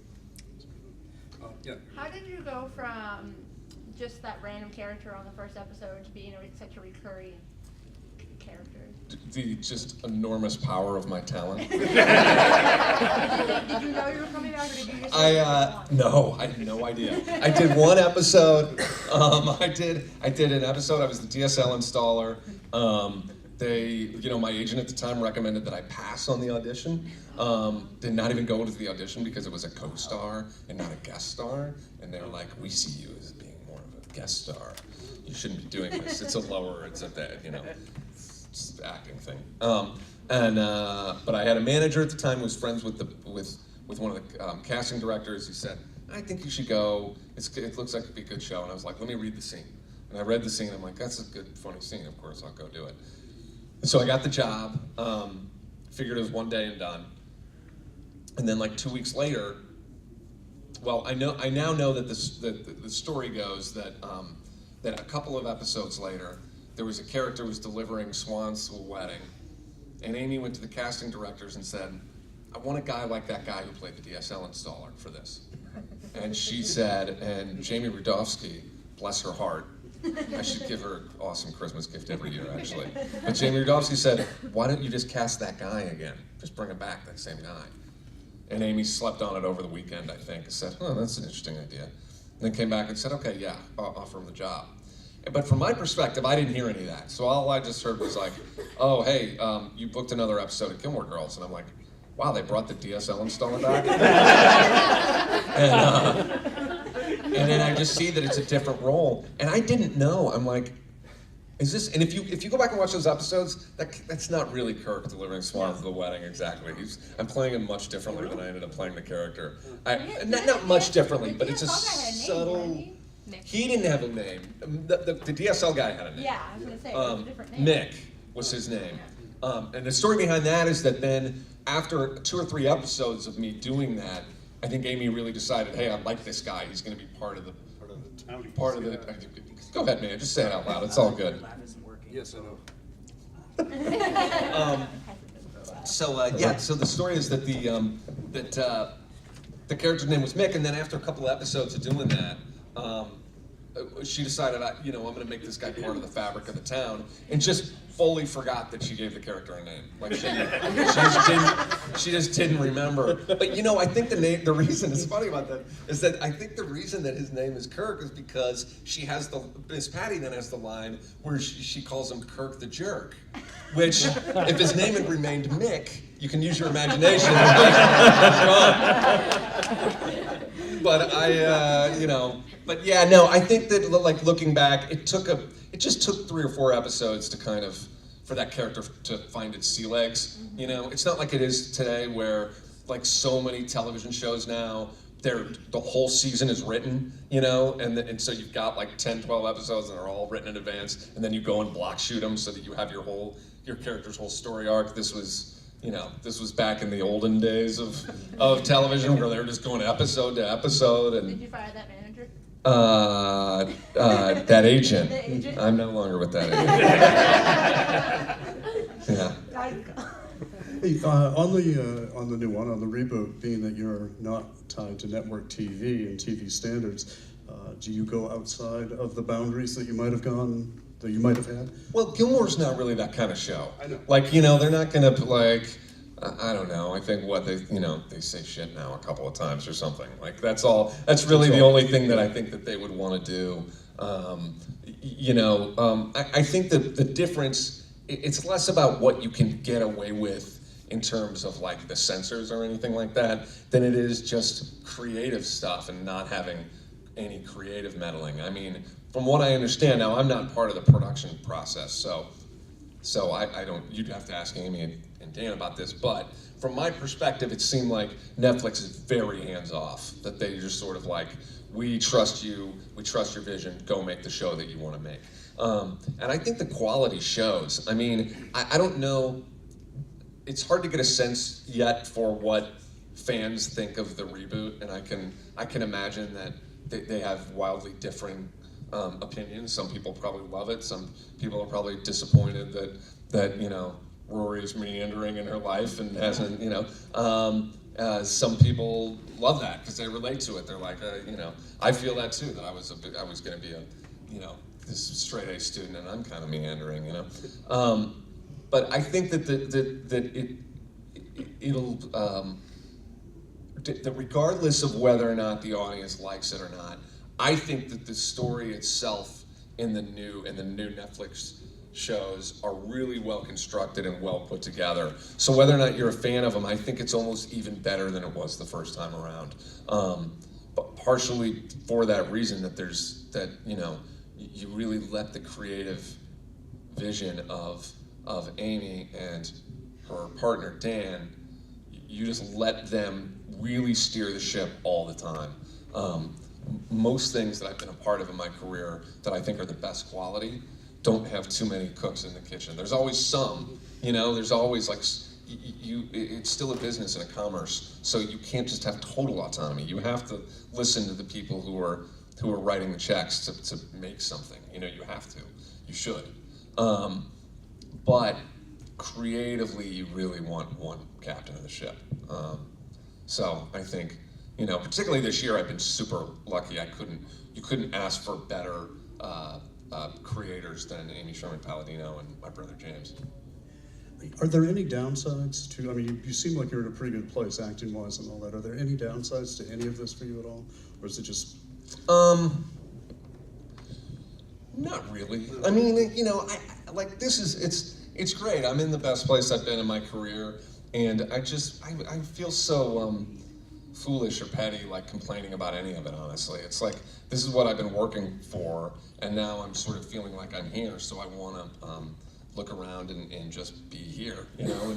It's a good one. Yeah. How did you go from just that random character on the first episode to being such a recurring character? The just enormous power of my talent. Did you know you were coming back, or did you just? No, I had no idea. I did one episode. I did an episode. I was the DSL installer. My agent at the time recommended that I pass on the audition. Did not even go to the audition because it was a co-star and not a guest star. And they were like, "We see you as being more of a guest star. You shouldn't be doing this. It's it's an acting thing." But I had a manager at the time who was friends with one of the casting directors. He said, "I think you should go. It looks like it'd be a good show." And I was like, "Let me read the scene." And I read the scene. I'm like, "That's a good, funny scene. Of course, I'll go do it." And so I got the job. Figured it was one day and done. And then 2 weeks later, I now know that the story goes that a couple of episodes later, there was a character who was delivering swans to a wedding, and Amy went to the casting directors and said, "I want a guy like that guy who played the DSL installer for this." And she said, and Jamie Rudofsky, bless her heart, I should give her an awesome Christmas gift every year, actually. But Jamie Rudofsky said, "Why don't you just cast that guy again? Just bring him back, that same guy." And Amy slept on it over the weekend, I think, and said, "Oh, that's an interesting idea." And then came back and said, "Okay, yeah, I'll offer him the job." But from my perspective, I didn't hear any of that. So all I just heard was like, "Oh, hey, you booked another episode of Gilmore Girls." And I'm like, "Wow, they brought the DSL installer back?" And then I just see that it's a different role. And I didn't know. I'm like, is this, and if you go back and watch those episodes, that's not really Kirk delivering swans at the wedding exactly. I'm playing him much differently than I ended up playing the character. Not much differently, but it's a subtle. He didn't have a name. The DSL guy had a name. Yeah, I was gonna say, it was a different name. Mick was his name. And the story behind that is that then after 2 or 3 episodes of me doing that, I think Amy really decided, hey, I like this guy. He's going to be part of the Townies, the. Go ahead, man. Just say it out loud. It's all good. Yes, I know. So the story is that the character's name was Mick, and then after a couple of episodes of doing that, she decided, I'm going to make this guy part of the fabric of the town, and just fully forgot that she gave the character a name. Like she just didn't remember. But I think the reason it's funny about that is that I think the reason that his name is Kirk is because Miss Patty then has the line where she calls him Kirk the Jerk, which if his name had remained Mick, you can use your imagination. But I think that looking back, it just took 3 or 4 episodes to kind of, for that character to find its sea legs. It's not like it is today where so many television shows now, the whole season is written, and so you've got 10, 12 episodes and they're all written in advance, and then you go and block shoot them so that you have your character's whole story arc. This was back in the olden days of television where they were just going episode to episode. And did you fire that manager? That agent. The agent? I'm no longer with that agent. Yeah. Hey, on the new one, on the reboot, being that you're not tied to network TV and TV standards, do you go outside of the boundaries that you might have had? Well, Gilmore's not really that kind of show. I know. They're not gonna I don't know. I think they say shit now a couple of times or something. That's all. That's really the only thing that I think that they would want to do. I think that the difference, it's less about what you can get away with in terms of the censors or anything like that, than it is just creative stuff and not having any creative meddling. I mean, from what I understand, now I'm not part of the production process, so I don't, you'd have to ask Amy and Dan about this, but from my perspective, it seemed like Netflix is very hands-off, that they just sort of like, we trust you, we trust your vision, go make the show that you want to make. And I think the quality shows. I mean, I don't know, it's hard to get a sense yet for what fans think of the reboot, and I can imagine that they have wildly differing opinions. Some people probably love it, some people are probably disappointed that you know, Rory's meandering in her life and hasn't, you know. Some people love that because they relate to it. They're like, you know, I feel that too, that I was going to be a, you know, this straight A student and I'm kind of meandering, you know. But I think that that regardless of whether or not the audience likes it or not, I think that the story itself in the new Netflix shows are really well constructed and well put together. So whether or not you're a fan of them, I think it's almost even better than it was the first time around. But partially for that reason, that you know, you really let the creative vision of Amy and her partner Dan, you just let them really steer the ship all the time. Most things that I've been a part of in my career that I think are the best quality don't have too many cooks in the kitchen. There's always some, you know, there's always like, it's still a business and a commerce, so you can't just have total autonomy. You have to listen to the people who are writing the checks to make something. You know, you have to, you should. But creatively, you really want one captain of the ship. So I think, you know, particularly this year, I've been super lucky. You couldn't ask for better creators than Amy Sherman-Palladino and my brother James. Are there any downsides to, I mean, you seem like you're in a pretty good place acting-wise and all that. Are there any downsides to any of this for you at all? Or is it just... Not really. I mean, you know, I like, it's great. I'm in the best place I've been in my career, and I feel so foolish or petty, like complaining about any of it, honestly. It's like, this is what I've been working for, and now I'm sort of feeling like I'm here, so I want to look around and just be here, you know,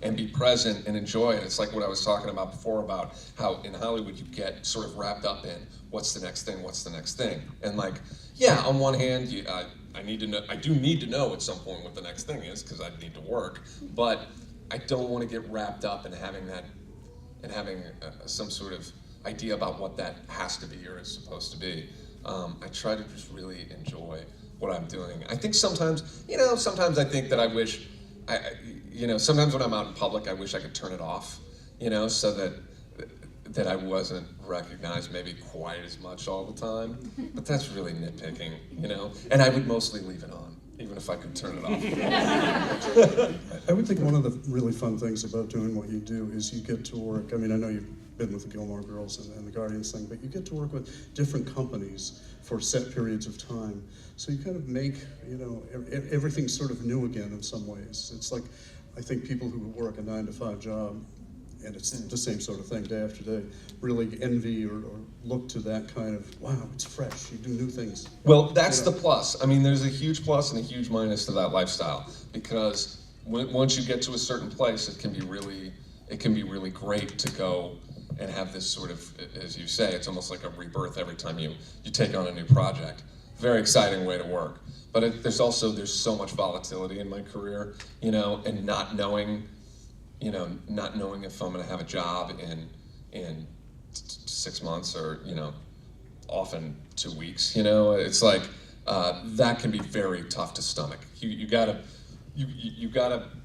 and be present and enjoy it. It's like what I was talking about before about how in Hollywood you get sort of wrapped up in what's the next thing, and like, yeah, on one hand, I do need to know at some point what the next thing is because I need to work, but I don't want to get wrapped up in having some sort of idea about what that has to be or is supposed to be. I try to just really enjoy what I'm doing. I think sometimes I think that I wish, sometimes when I'm out in public, I wish I could turn it off, you know, so that I wasn't recognized maybe quite as much all the time. But that's really nitpicking, you know? And I would mostly leave it on, even if I could turn it off. I would think one of the really fun things about doing what you do is you get to work, I mean, I know you've been with the Gilmore Girls and the Guardians thing, but you get to work with different companies for set periods of time. So you kind of make, you know, everything sort of new again in some ways. It's like, I think people who work a 9-to-5 job, and it's the same sort of thing day after day, really envy or look to that kind of, wow, it's fresh, you do new things. Well, that's the plus. I mean, there's a huge plus and a huge minus to that lifestyle, because once you get to a certain place, it can be really great to go and have this sort of, as you say, it's almost like a rebirth every time you take on a new project. Very exciting way to work. But there's so much volatility in my career, you know, and not knowing if I'm going to have a job in 6 months or, you know, often 2 weeks, you know, it's like, that can be very tough to stomach. You gotta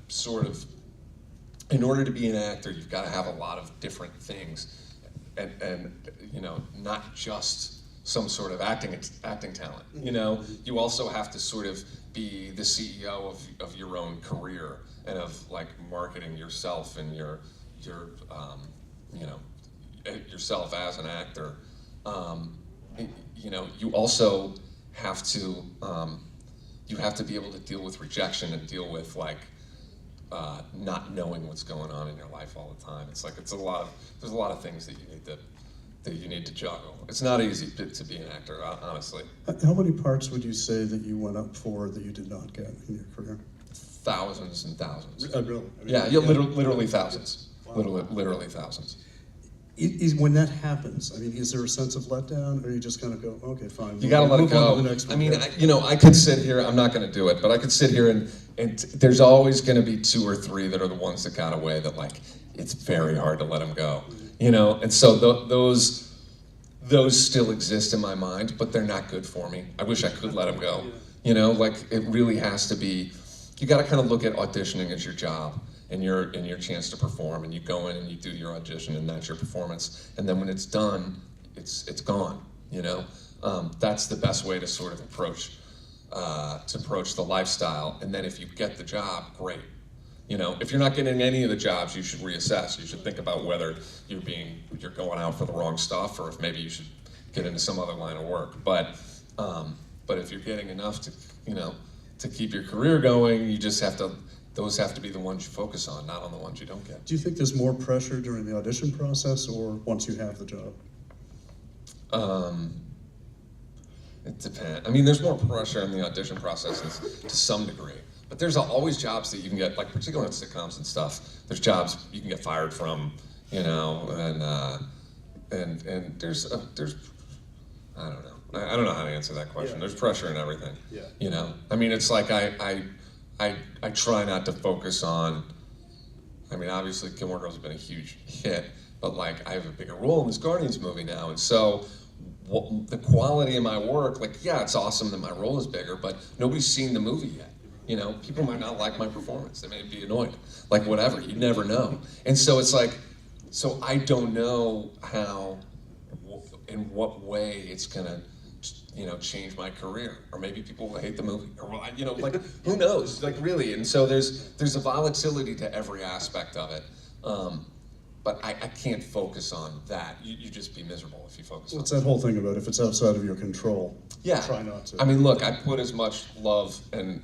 sort of, in order to be an actor, you've got to have a lot of different things, and you know, not just some sort of acting talent. You know, you also have to sort of be the CEO of your own career and of like marketing yourself and your you know, yourself as an actor. You know, you also have to be able to deal with rejection and deal with like not knowing what's going on in your life all the time. It's like there's a lot of things that that you need to juggle. It's not easy to be an actor, honestly. How many parts would you say that you went up for that you did not get in your career? Thousands and thousands. Really? I mean, Yeah, literally thousands. Literally thousands. When that happens, I mean, is there a sense of letdown, or you just kind of go, okay, fine. You gotta let it move on go. to the next I one. mean, I could sit here, I'm not gonna do it, but I could sit here and there's always gonna be 2 or 3 that are the ones that got away that like, it's very hard to let them go. You know, and so those still exist in my mind, but they're not good for me. I wish I could let them go. You know, like it really has to be, you gotta kind of look at auditioning as your job and your chance to perform, and you go in and you do your audition and that's your performance, and then when it's done, it's gone, you know? That's the best way to sort of approach the lifestyle, and then if you get the job, great. You know, if you're not getting any of the jobs, you should reassess. You should think about whether you're going out for the wrong stuff, or if maybe you should get into some other line of work. But if you're getting enough to, you know, to keep your career going, you just have to, those have to be the ones you focus on, not on the ones you don't get. Do you think there's more pressure during the audition process, or once you have the job? It depends. I mean, there's more pressure in the audition process to some degree. But there's always jobs that you can get, like particularly in sitcoms and stuff. There's jobs you can get fired from, you know, and there's I don't know. I don't know how to answer that question. Yeah. There's pressure in everything. Yeah. You know, I mean, it's like I try not to focus on. I mean, obviously, Gilmore Girls has been a huge hit, but like I have a bigger role in this Guardians movie now, and so. The quality of my work, like, yeah, it's awesome that my role is bigger, but nobody's seen the movie yet. You know, people might not like my performance. They may be annoyed. Like, whatever, you never know. And so it's like, so I don't know how, in what way it's gonna, you know, change my career. Or maybe people will hate the movie. Or, you know, like, who knows? Like, really. And so there's a volatility to every aspect of it. But I can't focus on that. You just be miserable if you focus on What's that whole thing about if it's outside of your control? Yeah. Try not to. I mean, look, I put as much love and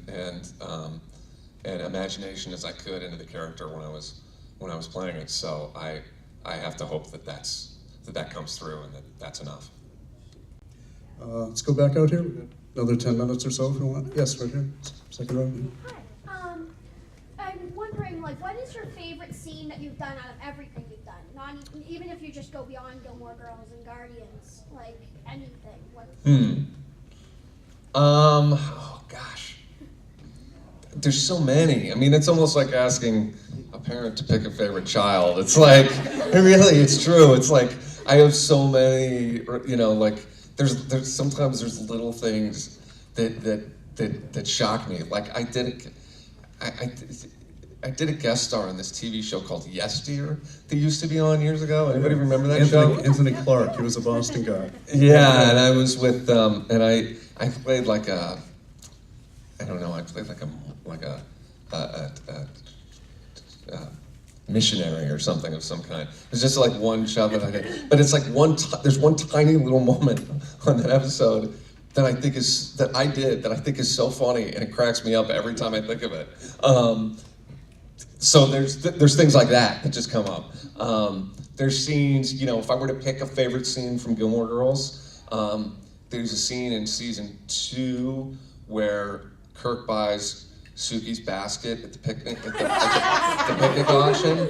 imagination as I could into the character when I was playing it. So I have to hope that that comes through and that's enough. Let's go back out here. We've got another 10 minutes or so if you want. Yes, right here. Second row. Hi. I'm wondering, like, what is your favorite scene that you've done out of everything you've done? Not even if you just go beyond Gilmore Girls and Guardians, like anything. What? Oh gosh. There's so many. I mean, it's almost like asking a parent to pick a favorite child. It's like, really, it's true. It's like I have so many. You know, like there's sometimes there's little things that shock me. Like I did a guest star on this TV show called Yes Dear that used to be on years ago. Anybody remember that show? Anthony Clark, he was a Boston guy. Yeah, and I was with and I played like a, I don't know, I played like a missionary or something of some kind. It's just like one shot that I did, but it's like there's one tiny little moment on that episode that I think is so funny, and it cracks me up every time I think of it. So there's things like that just come up. There's scenes, you know, if I were to pick a favorite scene from Gilmore Girls, there's a scene in season 2 where Kirk buys Suki's basket at the picnic at the picnic auction.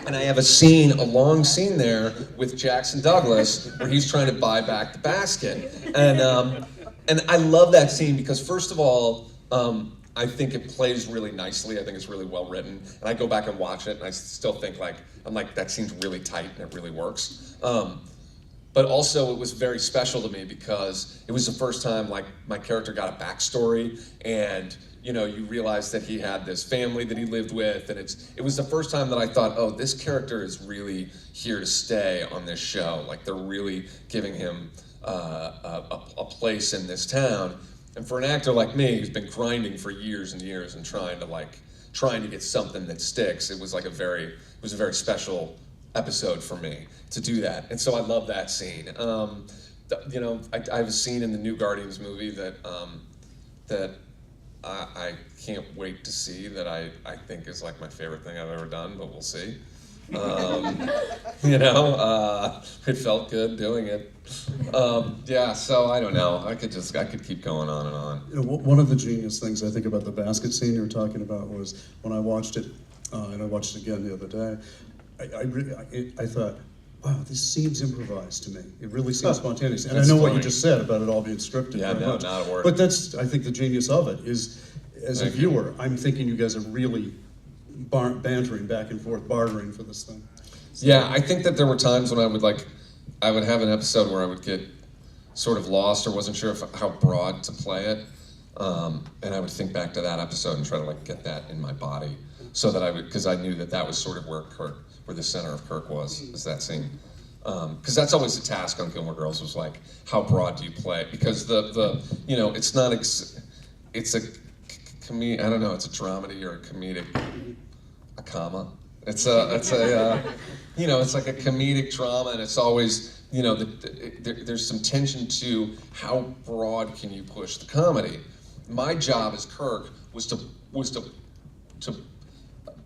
And I have a long scene there with Jackson Douglas where he's trying to buy back the basket. And I love that scene because first of all, I think it plays really nicely. I think it's really well written. And I go back and watch it and I still think that scene's really tight and it really works. But also it was very special to me because it was the first time like my character got a backstory and you know, you realize that he had this family that he lived with, and it was the first time that I thought, oh, this character is really here to stay on this show. Like they're really giving him a place in this town. And for an actor like me, who's been grinding for years and years and trying to get something that sticks, it was a very special episode for me to do that. And so I love that scene. You know, I have a scene in the new Guardians movie that I can't wait to see that I think is like my favorite thing I've ever done, but we'll see. It felt good doing it. Yeah, so I don't know. I could keep going on and on. You know, one of the genius things I think about the basket scene you were talking about was when I watched it, and I watched it again the other day, I thought, wow, this seems improvised to me. It really seems spontaneous. And I That's know what you funny. just said about it all being scripted. Yeah, very no, much. not a word. But that's, I think, the genius of it is, as a Thank you. viewer, I'm thinking you guys are really bantering back and forth, bartering for this thing. Yeah, I think that there were times when I would have an episode where I would get sort of lost or wasn't sure how broad to play it, and I would think back to that episode and try to get that in my body, so that because I knew that was sort of where the center of Kirk was that scene, because that's always the task on Gilmore Girls was how broad do you play, because it's not it's a I don't know, it's a dramedy or a comedic, a comma. It's like a comedic drama, and it's always, there's some tension to how broad can you push the comedy. My job as Kirk was to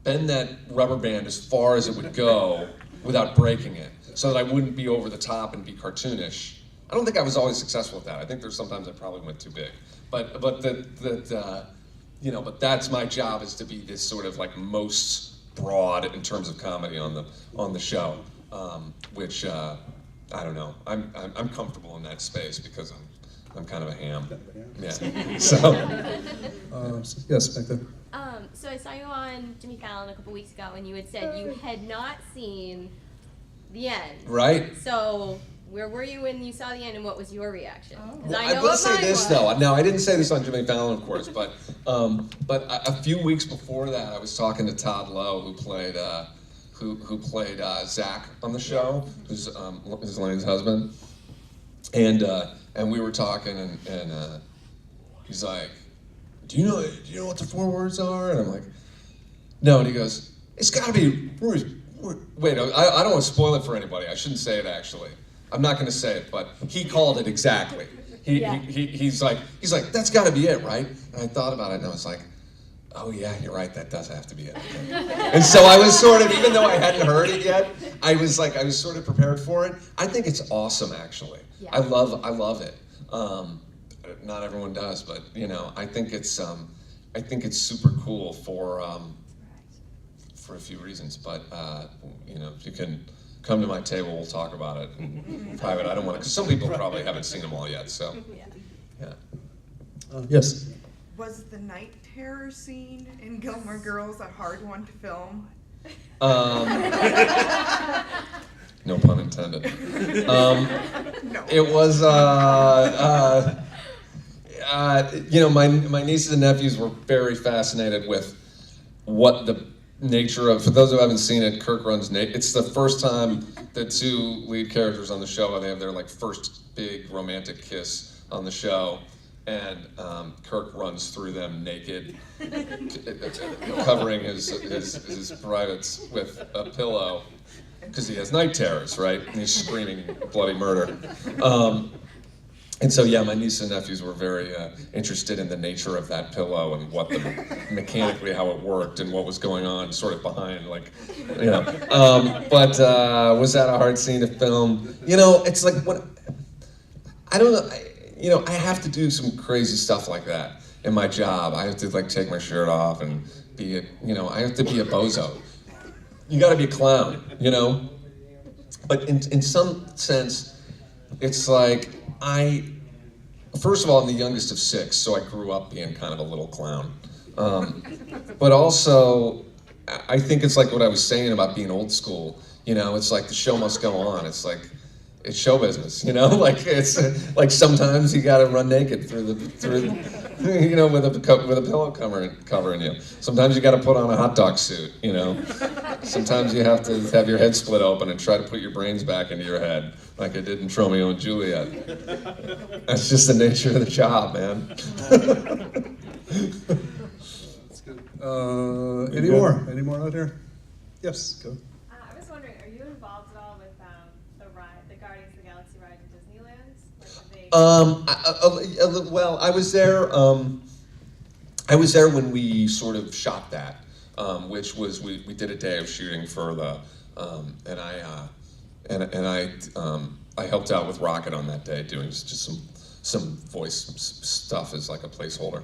bend that rubber band as far as it would go without breaking it, so that I wouldn't be over the top and be cartoonish. I don't think I was always successful at that. I think there's sometimes I probably went too big, but that's my job, is to be this sort of most broad in terms of comedy on the show, which I don't know. I'm comfortable in that space because I'm kind of a ham. Yeah. So. Yes, back there. So I saw you on Jimmy Fallon a couple weeks ago, and you had said you had not seen the end. Right. So where were you when you saw the end, and what was your reaction? Well, I will say this though. Now, I didn't say this on Jimmy Fallon, of course, but a few weeks before that, I was talking to Todd Lowe, who played Zach on the show, who's Elaine's husband, and we were talking, and he's like, "Do you know what the 4 words are?" And I'm like, "No," and he goes, "It's got to be." Wait, I don't want to spoil it for anybody. I shouldn't say it actually. I'm not going to say it, but he called it exactly. He's like, "That's got to be it, right?" And I thought about it, and I was like, "Oh yeah, you're right. That does have to be it." And so I was sort of, even though I hadn't heard it yet, I was sort of prepared for it. I think it's awesome, actually. Yeah. I love it. Not everyone does, but I think it's super cool for a few reasons. But if you can come to my table, we'll talk about it in private. I don't want to, because some people probably haven't seen them all yet. So, yeah. Yes. Was the night terror scene in Gilmore Girls a hard one to film? No pun intended. No. It was, my nieces and nephews were very fascinated with what the nature of, for those who haven't seen it, Kirk runs, it's the first time the 2 lead characters on the show, they have their first big romantic kiss on the show, and Kirk runs through them naked, covering his privates with a pillow, because he has night terrors, right? And he's screaming bloody murder. And so, yeah, my nieces and nephews were very interested in the nature of that pillow and what mechanically how it worked and what was going on sort of behind, but was that a hard scene to film? It's like, I don't know, I have to do some crazy stuff like that in my job. I have to take my shirt off and be I have to be a bozo. You gotta be a clown, But in some sense, it's like, first of all, I'm the youngest of 6, so I grew up being kind of a little clown. But also, I think it's like what I was saying about being old school. It's like the show must go on. It's like, it's show business, it's like sometimes you gotta run naked through with a pillow covering you. Sometimes you gotta put on a hot dog suit, Sometimes you have to have your head split open and try to put your brains back into your head, like I did in Romeo and Juliet. That's just the nature of the job, man. That's good. Any more? Any more out here? Yes, go. I was wondering, are you involved at all with the Guardians of the Galaxy ride in Disneyland? Well, I was there. I was there when we sort of shot that, which was we did a day of shooting for the And I helped out with Rocket on that day, doing just some voice stuff as like a placeholder.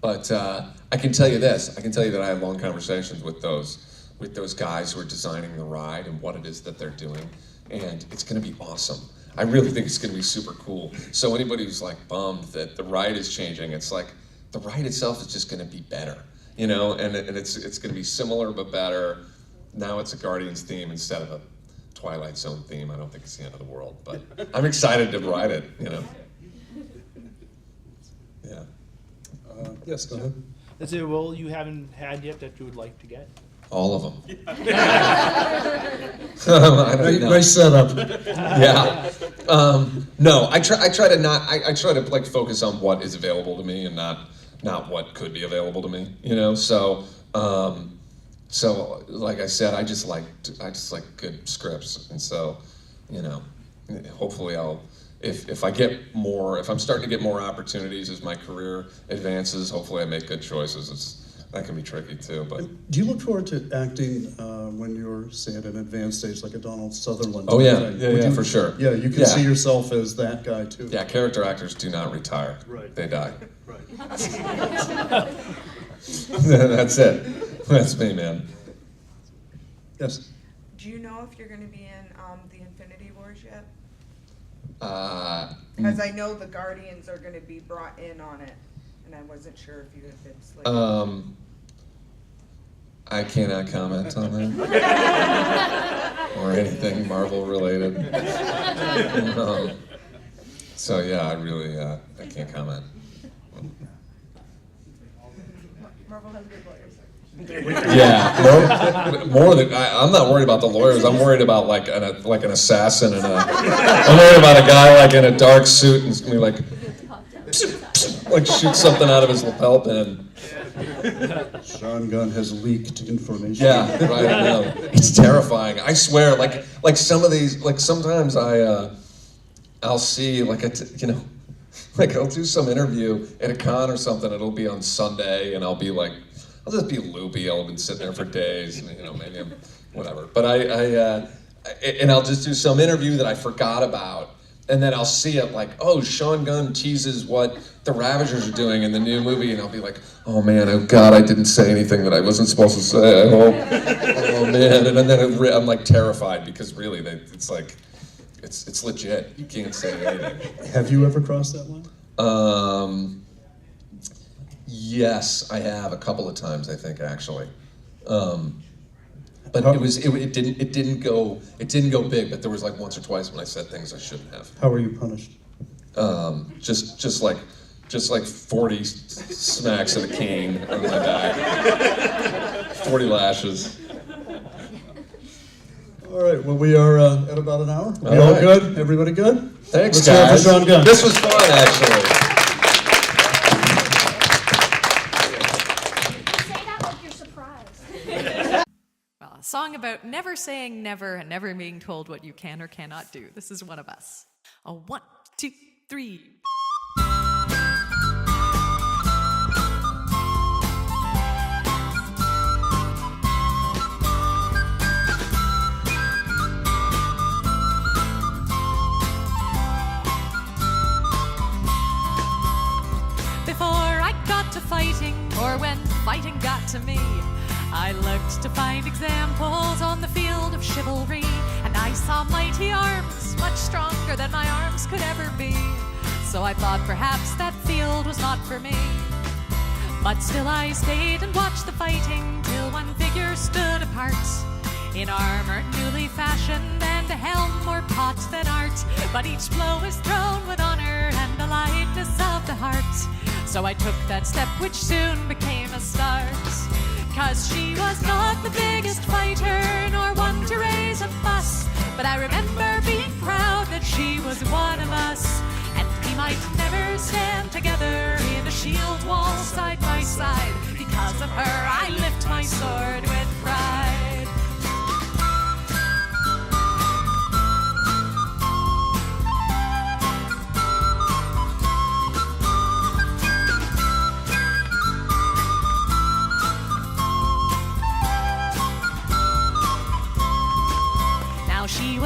But I can tell you this. I can tell you that I had long conversations with those guys who are designing the ride and what it is that they're doing, and it's going to be awesome. I really think it's going to be super cool. So anybody who's like bummed that the ride is changing, it's like the ride itself is just going to be better, you know, and it's going to be similar but better. Now it's a Guardians theme instead of a Twilight Zone theme. I don't think it's the end of the world, but I'm excited to ride it, you know. Yeah. Yes, go ahead. Is there a role you haven't had yet that you would like to get? All of them. I don't know. Nice setup. Yeah. No, I try to like focus on what is available to me and not what could be available to me, you know? So like I said, I just like good scripts. And so, you know, hopefully if I'm starting to get more opportunities as my career advances, hopefully I make good choices. That can be tricky too, but. Do you look forward to acting when you're, say, at an advanced stage, like a Donald Sutherland? Oh yeah, thing? yeah, for sure. Yeah, you can see yourself as that guy too. Yeah, character actors do not retire. Right. They die. Right. That's it. That's me, man. Yes. Do you know if you're going to be in the Infinity Wars yet? Mm. Because I know the Guardians are going to be brought in on it, and I wasn't sure if you had been slated. I cannot comment on that or anything Marvel related. So yeah, I really I can't comment. Marvel has good lawyers. Yeah, more than I'm not worried about the lawyers. I'm worried about like an assassin and I'm worried about a guy like in a dark suit and gonna be like shoot something out of his lapel pin. Sean Gunn has leaked information. Yeah, right. I know. It's terrifying. I swear. Like some of these. Like sometimes I'll see like like I'll do some interview at a con or something. It'll be on Sunday, and I'll just be loopy. I'll have been sitting there for days, and maybe I'm whatever. But and I'll just do some interview that I forgot about. And then I'll see it like, oh, Sean Gunn teases what the Ravagers are doing in the new movie, and I'll be like, oh man, oh God, I didn't say anything that I wasn't supposed to say. I hope. Oh man, and then I'm like terrified because really, it's like, it's legit. You can't say anything. Have you ever crossed that line? Yes, I have a couple of times. I think actually. But it didn't go big. But there was like once or twice when I said things I shouldn't have. How were you punished? Just like 40 smacks of a cane on my back, 40 lashes. All right. Well, we are at about an hour. We All all right. good? Everybody good? Thanks, Let's hear it for guys. Sean Gunn. This was fun, actually. Say that like you're surprised. Well, a song about never saying never and never being told what you can or cannot do. This is one of us. A 1, 2, 3. Before I got to fighting, or when fighting got to me, I looked to find examples on the field of chivalry, and I saw mighty arms, much stronger than my arms could ever be. So I thought perhaps that field was not for me. But still I stayed and watched the fighting, till one figure stood apart, in armor newly fashioned, and a helm more pot than art. But each blow is thrown with honor and a lightness of the heart. So I took that step which soon became a start. 'Cause she was not the biggest fighter, nor one to raise a fuss, but I remember being proud that she was one of us. And we might never stand together in a shield wall side by side. Because of her I lift my sword with pride.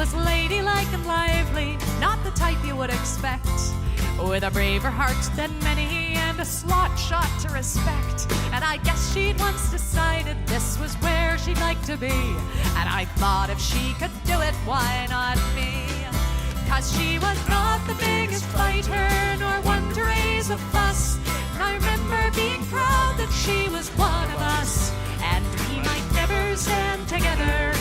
was ladylike and lively, not the type you would expect. With a braver heart than many and a slot shot to respect. And I guess she'd once decided this was where she'd like to be. And I thought if she could do it, why not me? 'Cause she was not the biggest fighter, nor one to raise a fuss. And I remember being proud that she was one of us. And we might never stand together